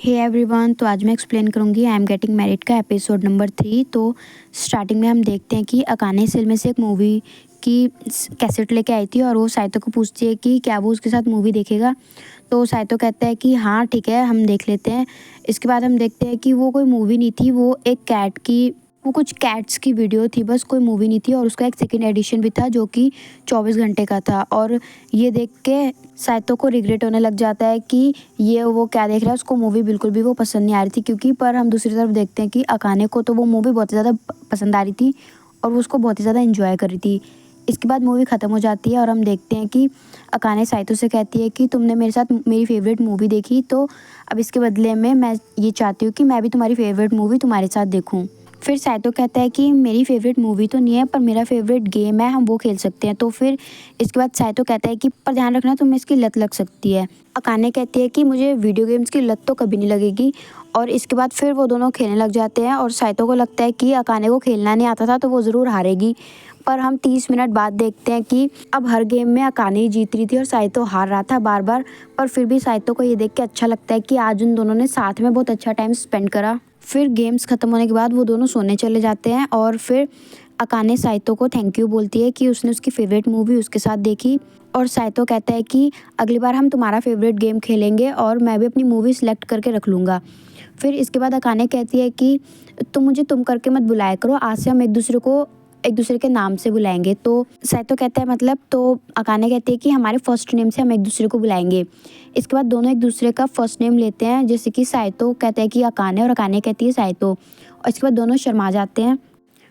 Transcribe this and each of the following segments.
Hey everyone, तो आज मैं एक्सप्लेन करूँगी आई एम गेटिंग मैरिड का एपिसोड नंबर 3। तो स्टार्टिंग में हम देखते हैं कि अकाने सिल में से एक मूवी की कैसेट लेके आई थी और वो साइतो को पूछती है कि क्या वो उसके साथ मूवी देखेगा। तो साइतो कहता है कि हाँ ठीक है, हम देख लेते हैं। इसके बाद हम देखते हैं कि वो कोई मूवी नहीं थी, वो कुछ कैट्स की वीडियो थी, बस कोई मूवी नहीं थी। और उसका एक सेकंड एडिशन भी था जो कि 24 घंटे का था। और ये देख के साइतो को रिग्रेट होने लग जाता है कि ये वो क्या देख रहा है, उसको मूवी बिल्कुल भी वो पसंद नहीं आ रही थी। क्योंकि पर हम दूसरी तरफ देखते हैं कि अकाने को तो वो मूवी बहुत ही ज़्यादा पसंद आ रही थी और वो उसको बहुत ही ज़्यादा इन्जॉय कर रही थी। इसके बाद मूवी ख़त्म हो जाती है और हम देखते हैं कि अकाने साइतो से कहती है कि तुमने मेरे साथ मेरी फेवरेट मूवी देखी, तो अब इसके बदले में मैं ये चाहती हूँ कि मैं भी तुम्हारी फेवरेट मूवी तुम्हारे साथ देखूँ। फिर साइतो कहता है कि मेरी फेवरेट मूवी तो नहीं है, पर मेरा फेवरेट गेम है, हम वो खेल सकते हैं। तो फिर इसके बाद साइतो कहता है कि पर ध्यान रखना, तुम्हें इसकी लत लग सकती है। अकाने कहती है कि मुझे वीडियो गेम्स की लत तो कभी नहीं लगेगी। और इसके बाद फिर वो दोनों खेलने लग जाते हैं और साइतो को लगता है कि अकाने को खेलना नहीं आता था तो वो ज़रूर हारेगी। पर हम 30 मिनट बाद देखते हैं कि अब हर गेम में अकाने ही जीत रही थी और साइतो हार रहा था बार बार। पर फिर भी साइतो को ये देख के अच्छा लगता है कि आज उन दोनों ने साथ में बहुत अच्छा टाइम स्पेंड करा। फिर गेम्स ख़त्म होने के बाद वो दोनों सोने चले जाते हैं और फिर अकाने साइतो को थैंक यू बोलती है कि उसने उसकी फेवरेट मूवी उसके साथ देखी। और साइतो कहता है कि अगली बार हम तुम्हारा फेवरेट गेम खेलेंगे और मैं भी अपनी मूवी सिलेक्ट करके रख लूँगा। फिर इसके बाद अकाने कहती है कि तुम मुझे तुम करके मत बुलाया करो, आज से हम एक दूसरे के नाम से बुलाएंगे। तो साइतो कहता है मतलब, तो अकाने कहती है कि हमारे फर्स्ट नेम से हम एक दूसरे को बुलाएंगे। इसके बाद दोनों एक दूसरे का फर्स्ट नेम लेते हैं, जैसे कि साइतो कहता है कि अकाने और अकाने कहती है साइतो। और इसके बाद दोनों शर्मा जाते हैं।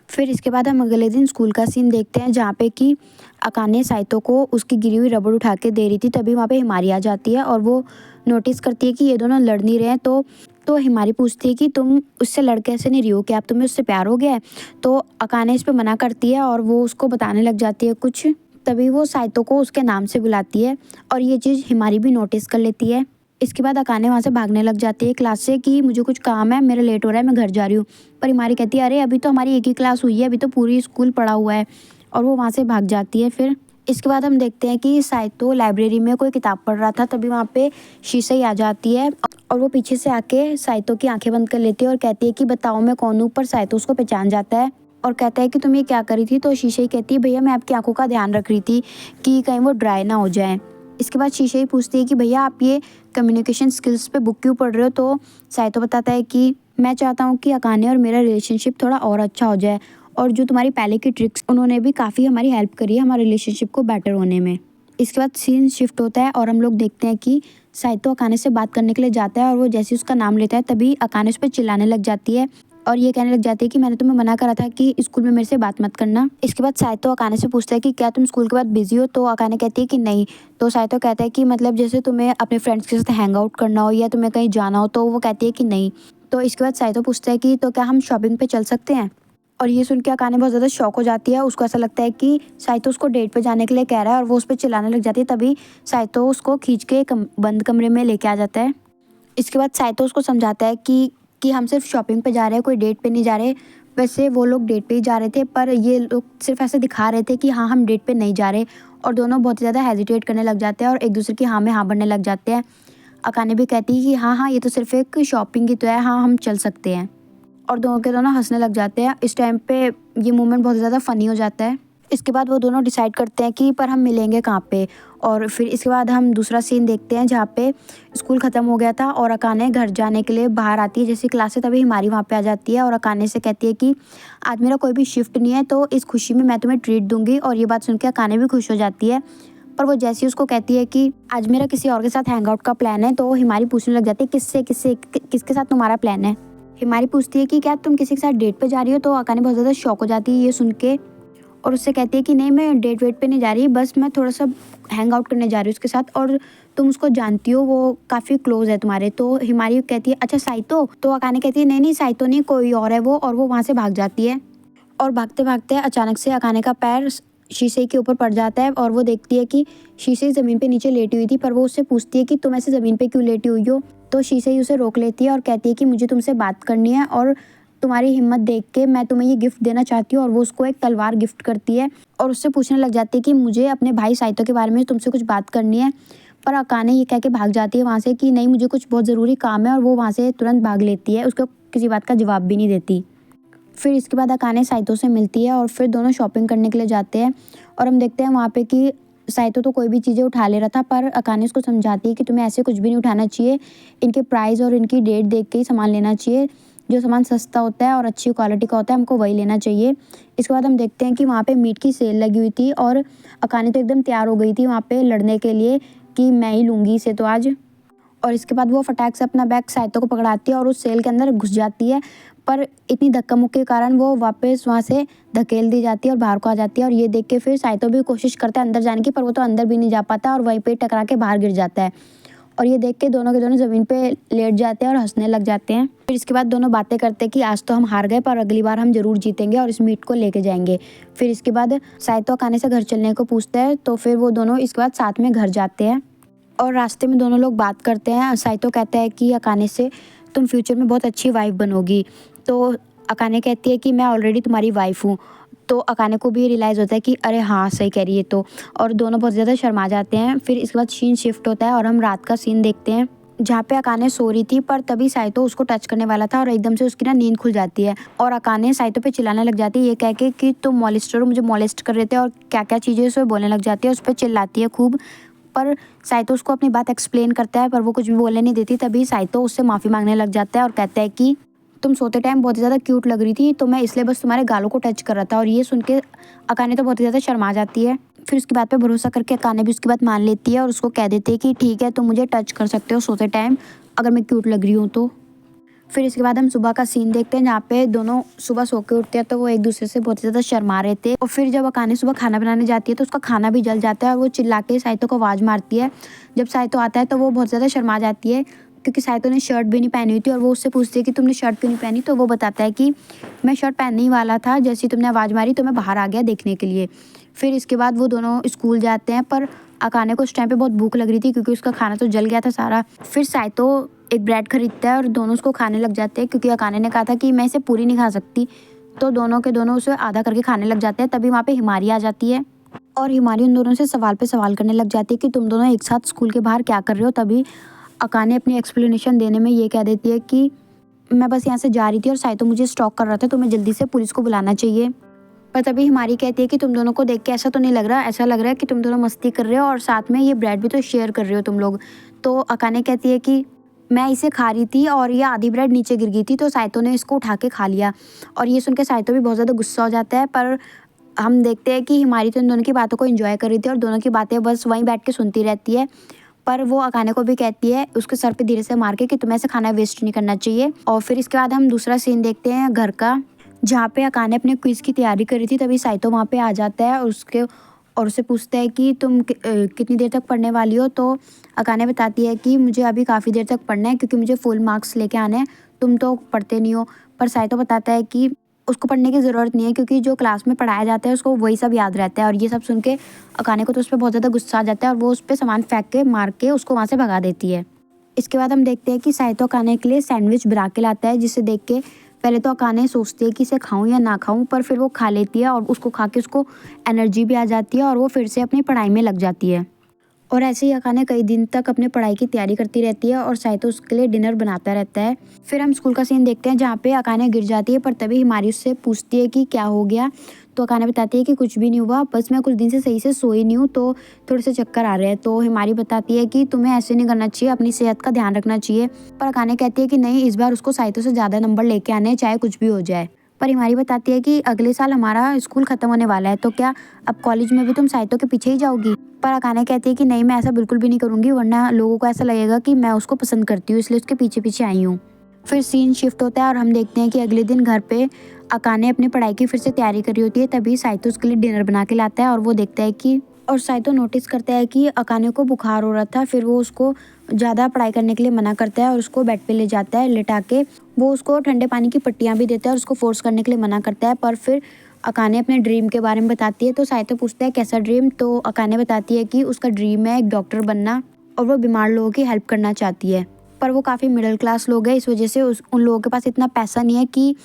फिर इसके बाद हम अगले दिन स्कूल का सीन देखते हैं जहाँ पे कि अकाने साइतो को उसकी गिरी हुई रबड़ उठा के दे रही थी। तभी वहाँ पे हिमारी आ जाती है और वो नोटिस करती है कि ये दोनों लड़ नहीं रहे हैं। तो हिमारी पूछती है कि तुम उससे लड़ कैसे नहीं रही हो, क्या अब तुम्हें उससे प्यार हो गया है। तो अकाने इस पे मना करती है और वो उसको बताने लग जाती है कुछ। तभी वो साइतो को उसके नाम से बुलाती है और ये चीज़ हिमारी भी नोटिस कर लेती है। इसके बाद अकाने वहाँ से भागने लग जाती है क्लास से कि मुझे कुछ काम है, मेरा लेट हो रहा है, मैं घर जा रही हूँ। पर हिमारी कहती है अरे अभी तो हमारी एक ही क्लास हुई है, अभी तो पूरी स्कूल पड़ा हुआ है। और वो वहाँ से भाग जाती है। फिर इसके बाद हम देखते हैं कि साइतो लाइब्रेरी में कोई किताब पढ़ रहा था, तभी वहाँ पे शीशई आ जाती है और वो पीछे से आके साइतो की आंखें बंद कर लेती है और कहती है कि बताओ मैं कौन हूँ। पर साइतो उसको पहचान जाता है और कहता है कि तुम ये क्या करी थी। तो शीशई कहती है भैया मैं आपकी आंखों का ध्यान रख रही थी कि कहीं वो ड्राई ना हो जाए। इसके बाद शीशई पूछती है कि भैया आप ये कम्युनिकेशन स्किल्स पे बुक क्यों पढ़ रहे हो। तो साइतो बताता है कि मैं चाहता हूँ कि अकाने और मेरा रिलेशनशिप थोड़ा और अच्छा हो जाए, और जो तुम्हारी पहले की ट्रिक्स उन्होंने भी काफ़ी हमारी हेल्प करी है हमारे रिलेशनशिप को बेटर होने में। इसके बाद सीन शिफ्ट होता है और हम लोग देखते हैं कि साइतो अकाने से बात करने के लिए जाता है और वो जैसे उसका नाम लेता है तभी अकाने उस पर चिल्लाने लग जाती है और ये कहने लग जाती है कि मैंने तुम्हें मना करा था कि स्कूल में मेरे से बात मत करना। इसके बाद साइतो अकाने से पूछता है कि क्या तुम स्कूल के बाद बिजी हो। तो अकाने कहती है कि नहीं। तो साइतो कहता है कि मतलब जैसे तुम्हें अपने फ्रेंड्स के साथ हैंग आउट करना हो या तुम्हें कहीं जाना हो। तो वो कहती है कि नहीं। तो इसके बाद साइतो पूछता है कि तो क्या हम शॉपिंग पे चल सकते हैं। और ये सुन के अकाने बहुत ज़्यादा शॉक हो जाती है। उसको ऐसा लगता है कि साइतो उसको डेट पे जाने के लिए कह रहा है और वो उस पर चिल्लाने लग जाती है। तभी साइतो उसको खींच के एक बंद कमरे में लेके आ जाता है। इसके बाद साइतो उसको समझाता है कि हम सिर्फ शॉपिंग पे जा रहे हैं, कोई डेट पे नहीं जा रहे। वैसे वो लोग डेट पे ही जा रहे थे, पर ये लोग सिर्फ ऐसे दिखा रहे थे कि हाँ हम डेट पे नहीं जा रहे। और दोनों बहुत ज़्यादा हेजिटेट करने लग जाते हैं और एक दूसरे की हाँ में हाँ भरने लग जाते हैं। अकाने भी कहती है कि हाँ हाँ ये तो सिर्फ एक शॉपिंग की तो है, हाँ हम चल सकते हैं। और दोनों के दोनों हंसने लग जाते हैं। इस टाइम पे ये मोमेंट बहुत ज़्यादा फ़नी हो जाता है। इसके बाद वो दोनों डिसाइड करते हैं कि पर हम मिलेंगे कहाँ पे। और फिर इसके बाद हम दूसरा सीन देखते हैं जहाँ पे स्कूल ख़त्म हो गया था और अकाने घर जाने के लिए बाहर आती है जैसी क्लास से। तभी हिमारी वहाँ पे आ जाती है और अकाने से कहती है कि आज मेरा कोई भी शिफ्ट नहीं है, तो इस खुशी में मैं तुम्हें ट्रीट दूंगी। और ये बात सुन के अकाने भी खुश हो जाती है। पर वो जैसे ही उसको कहती है कि आज मेरा किसी और के साथ हैंग आउट का प्लान है, तो हिमारी पूछने लग जाती है किसके साथ तुम्हारा प्लान है। हिमारी पूछती है कि क्या तुम किसी के साथ डेट पे जा रही हो। तो अकाने बहुत ज़्यादा शॉक हो जाती है ये सुन के और उससे कहती है कि नहीं मैं डेट वेट पे नहीं जा रही, बस मैं थोड़ा सा हैंग आउट करने जा रही हूँ उसके साथ, और तुम उसको जानती हो, वो काफ़ी क्लोज है तुम्हारे। तो हिमारी कहती है अच्छा साइतो। तो अकाने कहती है नहीं नहीं साइतो नहीं, कोई और है वो। और वो वहाँ से भाग जाती है और भागते भागते अचानक से अकाने का पैर शीशे के ऊपर पड़ जाता है और वो देखती है कि शीशे ज़मीन पे नीचे लेटी हुई थी। पर वो उससे पूछती है कि तुम ऐसे ज़मीन पे क्यों लेटी हुई हो। तो शीशे उसे रोक लेती है और कहती है कि मुझे तुमसे बात करनी है और तुम्हारी हिम्मत देख के मैं तुम्हें ये गिफ्ट देना चाहती हूँ। और वो उसको एक तलवार गिफ्ट करती है और उससे पूछने लग जाती है कि मुझे अपने भाई साइतो के बारे में तुमसे कुछ बात करनी है। पर अकाने ये कह के भाग जाती है वहाँ से कि नहीं, मुझे कुछ बहुत ज़रूरी काम है, और वो वहाँ से तुरंत भाग लेती है, उसको किसी बात का जवाब भी नहीं देती। फिर इसके बाद अकाने साइतो से मिलती है और फिर दोनों शॉपिंग करने के लिए जाते हैं। और हम देखते हैं वहाँ पे कि साइतो तो कोई भी चीज़ें उठा ले रहा था, पर अकाने उसको समझाती है कि तुम्हें ऐसे कुछ भी नहीं उठाना चाहिए, इनके प्राइस और इनकी डेट देख के ही सामान लेना चाहिए, जो सामान सस्ता होता है और अच्छी क्वालिटी का होता है हमको वही लेना चाहिए। इसके बाद हम देखते हैं कि वहाँ पे मीट की सेल लगी हुई थी और अकाने तो एकदम तैयार हो गई थी वहाँ पे लड़ने के लिए कि मैं ही लूँगी इसे तो आज। और इसके बाद वो फटाक से अपना बैग साइतो को पकड़ाती है और उस सेल के अंदर घुस जाती है, पर इतनी धक्का मुक्की के कारण वो वापस वहाँ से धकेल दी जाती है और बाहर को आ जाती है। और ये देख के फिर साइतो भी कोशिश करता है अंदर जाने की, पर वो तो अंदर भी नहीं जा पाता और वहीं पे टकरा के बाहर गिर जाता है। और ये देख के दोनों के दोनों ज़मीन पे लेट जाते हैं और हंसने लग जाते हैं। फिर इसके बाद दोनों बातें करते हैं कि आज तो हम हार गए, पर अगली बार हम ज़रूर जीतेंगे और इस मीट को लेके जाएंगे। फिर इसके बाद साइतो अकाने से घर चलने को पूछता है, तो फिर वो दोनों इसके बाद साथ में घर जाते हैं और रास्ते में दोनों लोग बात करते हैं। साइतो कहता है कि अकाने से तुम फ्यूचर में बहुत अच्छी वाइफ बनोगी, तो अकाने कहती है कि मैं ऑलरेडी तुम्हारी वाइफ हूँ। तो अकाने को भी रियलाइज़ होता है कि अरे हाँ, सही कह रही है तो, और दोनों बहुत ज़्यादा शर्मा जाते हैं। फिर इसके बाद सीन शिफ्ट होता है और हम रात का सीन देखते हैं जहाँ पे अकाने सो रही थी, पर तभी साइतो उसको टच करने वाला था और एकदम से उसकी ना नींद खुल जाती है और अकाने साइतो पे चिल्लाने लग जाती है ये कह के कि तुम मॉलेस्टर हो, मुझे मॉलेस्ट कर रहे थे, और क्या क्या चीज़ें उसे बोलने लग जाती है, उस पर चिल्लाती है खूब। पर साइतो उसको अपनी बात एक्सप्लेन करता है, पर वो कुछ भी बोलने नहीं देती। तभी साइतो उससे माफ़ी मांगने लग जाता है और कहता है कि तुम सोते टाइम बहुत ज़्यादा क्यूट लग रही थी, तो मैं इसलिए बस तुम्हारे गालों को टच कर रहा था। और ये सुन के अकाने तो बहुत ज़्यादा शर्मा जाती है। फिर उसकी बात पे भरोसा करके अकाने भी उसकी बात मान लेती है और उसको कह देती है कि ठीक है, तुम मुझे टच कर सकते हो सोते टाइम अगर मैं क्यूट लग रही हूँ तो। फिर इसके बाद हम सुबह का सीन देखते हैं जहाँ पे दोनों सुबह सो के उठते हैं, तो वो एक दूसरे से बहुत ज़्यादा शर्मा रहे थे। और फिर जब अकाने सुबह खाना बनाने जाती है तो उसका खाना भी जल जाता है और वो चिल्ला के साइतो को आवाज़ मारती है। जब साइतो आता है तो वो बहुत ज़्यादा शर्मा जाती है क्योंकि साइतो ने शर्ट भी नहीं पहनी हुई थी, और वो उससे पूछती है कि तुमने शर्ट क्यों नहीं पहनी, तो वो बताता है कि मैं शर्ट पहनने ही वाला था, जैसे ही तुमने आवाज़ मारी तो मैं बाहर आ गया देखने के लिए। फिर इसके बाद वो दोनों स्कूल जाते हैं, पर अकाने को उस टाइम पे बहुत भूख लग रही थी क्योंकि उसका खाना तो जल गया था सारा। फिर साइतो एक ब्रेड खरीदता है और दोनों उसको खाने लग जाते हैं क्योंकि अकाने ने कहा था कि मैं इसे पूरी नहीं खा सकती, तो दोनों के दोनों उसे आधा करके खाने लग जाते हैं। तभी वहाँ पे हिमारी आ जाती है और हिमारी उन दोनों से सवाल पे सवाल करने लग जाती है कि तुम दोनों एक साथ स्कूल के बाहर क्या कर रहे हो। तभी अकाने अपनी एक्सप्लेनेशन देने में ये कह देती है कि मैं बस यहाँ से जा रही थी और साइतो मुझे स्टॉक कर रहा था, तो मैं जल्दी से पुलिस को बुलाना चाहिए। पर तभी हिमारी कहती है कि तुम दोनों को देख के ऐसा तो नहीं लग रहा, ऐसा लग रहा है कि तुम दोनों मस्ती कर रहे हो और साथ में ये ब्रेड भी तो शेयर कर रहे हो तुम लोग। तो अकाने कहती है कि मैं इसे खा रही थी और ये आधी ब्रेड नीचे गिर गई थी, तो साइतो ने इसको उठा के खा लिया। और ये सुन के साइतो भी बहुत ज़्यादा गुस्सा हो जाता है, पर हम देखते हैं कि हिमारी तो इन दोनों की बातों को एंजॉय कर रही थी और दोनों की बातें बस वहीं बैठ के सुनती रहती है। पर वो अकाने को भी कहती है उसके सर पे धीरे से मार के कि तुम्हें ऐसे खाना वेस्ट नहीं करना चाहिए। और फिर इसके बाद हम दूसरा सीन देखते हैं घर का, जहाँ पे अकाने अपने क्विज़ की तैयारी कर रही थी। तभी साइतो वहाँ पे आ जाता है और उससे पूछता है कि तुम कितनी देर तक पढ़ने वाली हो। तो अकाने बताती है कि मुझे अभी काफ़ी देर तक पढ़ना है क्योंकि मुझे फुल मार्क्स लेके आने हैं, तुम तो पढ़ते नहीं हो। पर साइतो बताता है कि उसको पढ़ने की ज़रूरत नहीं है क्योंकि जो क्लास में पढ़ाया जाता है उसको वही सब याद रहता है। और ये सब सुन के अकाने को तो उस पर बहुत ज़्यादा गुस्सा आ जाता है और वो उस पर सामान फेंक के मार के उसको वहाँ से भगा देती है। इसके बाद हम देखते हैं कि साइतो अकाने के लिए सैंडविच बना के लाता है, जिसे देख के पहले तो अकाने सोचती है कि इसे खाऊं या ना खाऊं, पर फिर वो खा लेती है और उसको खा के उसको एनर्जी भी आ जाती है और वो फिर से अपनी पढ़ाई में लग जाती है। और ऐसे ही अकाने कई दिन तक अपने पढ़ाई की तैयारी करती रहती है और साइतो उसके लिए डिनर बनाता रहता है। फिर हम स्कूल का सीन देखते हैं जहाँ पे अकाने गिर जाती है, पर तभी हिमारी उससे पूछती है कि क्या हो गया। तो अकाने बताती है कि कुछ भी नहीं हुआ, बस मैं कुछ दिन से सही से सोई नहीं हूँ, तो थोड़े से चक्कर आ रहे हैं। तो हिमारी बताती है कि तुम्हें ऐसे नहीं करना चाहिए, अपनी सेहत का ध्यान रखना चाहिए। पर अकाने कहती है कि नहीं, इस बार उसको साइतो से ज़्यादा नंबर लेके आने हैं, चाहे कुछ भी हो जाए। पर हिमारी बताती है कि अगले साल हमारा स्कूल ख़त्म होने वाला है, तो क्या अब कॉलेज में भी तुम साइतो के पीछे ही जाओगी। पर अकाने कहती है कि नहीं, मैं ऐसा बिल्कुल भी नहीं करूँगी, वरना लोगों को ऐसा लगेगा कि मैं उसको पसंद करती हूँ, इसलिए उसके पीछे पीछे आई हूँ। फिर सीन शिफ्ट होता है और हम देखते हैं कि अगले दिन घर पे अकाने अपनी पढ़ाई की फिर से तैयारी कर रही होती है। तभी साइतो उसके लिए डिनर बना के लाता है और वो देखता है कि साइतो नोटिस करता है कि अकाने को बुखार हो रहा था। फिर वो उसको ज़्यादा पढ़ाई करने के लिए मना करता है और उसको बेड पे ले जाता है लिटा के। वो उसको ठंडे पानी की पट्टियाँ भी देता है और उसको फोर्स करने के लिए मना करता है। पर फिर अकाने अपने ड्रीम के बारे में बताती है, तो साइतो पूछता है कैसा ड्रीम। तो अकाने बताती है कि उसका ड्रीम है एक डॉक्टर बनना और वो बीमार लोगों की हेल्प करना चाहती है। पर वो काफ़ी मिडिल क्लास लोग हैं, इस वजह से उन लोगों के पास इतना पैसा नहीं है कि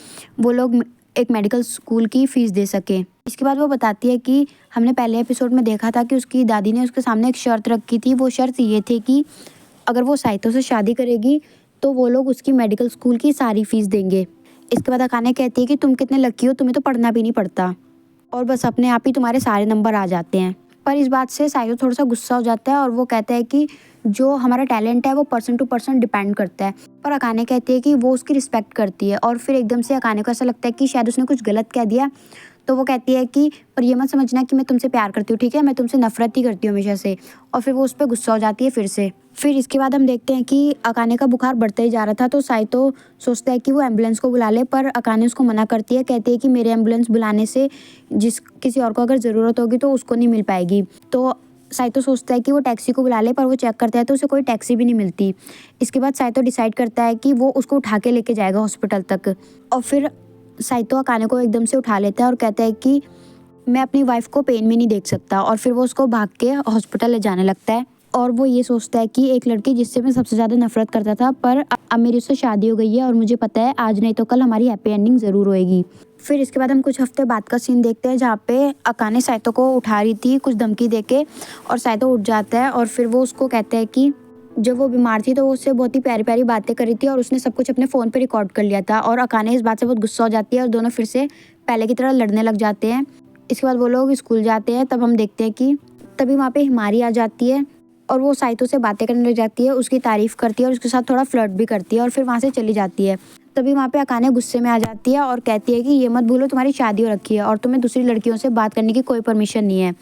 वो लोग एक मेडिकल स्कूल की फ़ीस दे सकें। इसके बाद वो बताती है कि हमने पहले एपिसोड में देखा था कि उसकी दादी ने उसके सामने एक शर्त रखी थी। वो शर्त ये थी कि अगर वो साइतो से शादी करेगी तो वो लोग उसकी मेडिकल स्कूल की सारी फीस देंगे। इसके बाद अकाने कहती है कि तुम कितने लकी हो, तुम्हें तो पढ़ना भी नहीं पड़ता और बस अपने आप ही तुम्हारे सारे नंबर आ जाते हैं। पर इस बात से साइतो थोड़ा सा गुस्सा हो जाता है और वो कहता है कि जो हमारा टैलेंट है वो पर्सन टू पर्सन डिपेंड करता है। पर अकाने कहती है कि वो उसकी रिस्पेक्ट करती है और फिर एकदम से अकाने को ऐसा लगता है कि शायद उसने कुछ गलत कह दिया। तो वो कहती है कि पर ये मत समझना कि मैं तुमसे प्यार करती हूँ, ठीक है, मैं तुमसे नफरत ही करती हूँ हमेशा से। और फिर वो उस पर गुस्सा हो जाती है फिर से। फिर इसके बाद हम देखते हैं कि अकाने का बुखार बढ़ता ही जा रहा था तो साइतो सोचता है कि वो एम्बुलेंस को बुला ले, पर अकाने उसको मना करती है। कहती है कि मेरे एम्बुलेंस बुलाने से किसी और को अगर ज़रूरत होगी तो उसको नहीं मिल पाएगी। तो साइतो सोचता है कि वो टैक्सी को बुला ले, पर वो चेक करता है तो उसे कोई टैक्सी भी नहीं मिलती। इसके बाद साइतो डिसाइड करता है कि वो उसको उठा के लेके जाएगा हॉस्पिटल तक। और फिर साइतो अकाने को एकदम से उठा लेता है और कहता है कि मैं अपनी वाइफ को पेन में नहीं देख सकता। और फिर वो उसको भाग के हॉस्पिटल ले जाने लगता है और वो ये सोचता है कि एक लड़की जिससे मैं सबसे ज़्यादा नफरत करता था, पर अब मेरी उससे शादी हो गई है और मुझे पता है आज नहीं तो कल हमारी हैप्पी एंडिंग ज़रूर होएगी। फिर इसके बाद हम कुछ हफ्ते बाद का सीन देखते हैं जहाँ पे अकाने साइतो को उठा रही थी कुछ धमकी देके और साइतो उठ जाता है और फिर वो उसको कहता है कि जब वो बीमार थी तो वो उससे बहुत ही प्यारी प्यारी बातें कर रही थी और उसने सब कुछ अपने फ़ोन पे रिकॉर्ड कर लिया था। और अकाने इस बात से बहुत गुस्सा हो जाती है और दोनों फिर से पहले की तरह लड़ने लग जाते हैं। इसके बाद वो लोग स्कूल जाते हैं। तब हम देखते हैं कि तभी वहाँ पे हिमारी आ जाती है और वो साइतो से बातें करने लग जाती है, उसकी तारीफ़ करती है और उसके साथ थोड़ा फ्लर्ट भी करती है और फिर वहाँ से चली जाती है। तभी वहाँ पे अकाने गुस्से में आ जाती है और कहती है कि ये मत भूलो तुम्हारी शादी हो रखी है और तुम्हें दूसरी लड़कियों से बात करने की कोई परमिशन नहीं है।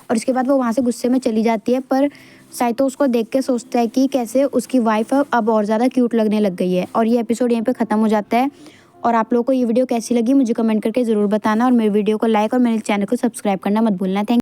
और इसके बाद वो वहाँ से गुस्से में चली जाती है। पर साइतो उसको देख के सोचता है कि कैसे उसकी वाइफ अब और ज़्यादा क्यूट लगने लग गई है। और ये एपिसोड यहीं पे ख़त्म हो जाता है। और आप लोगों को ये वीडियो कैसी लगी मुझे कमेंट करके ज़रूर बताना और मेरे वीडियो को लाइक और मेरे चैनल को सब्सक्राइब करना मत भूलना। थैंक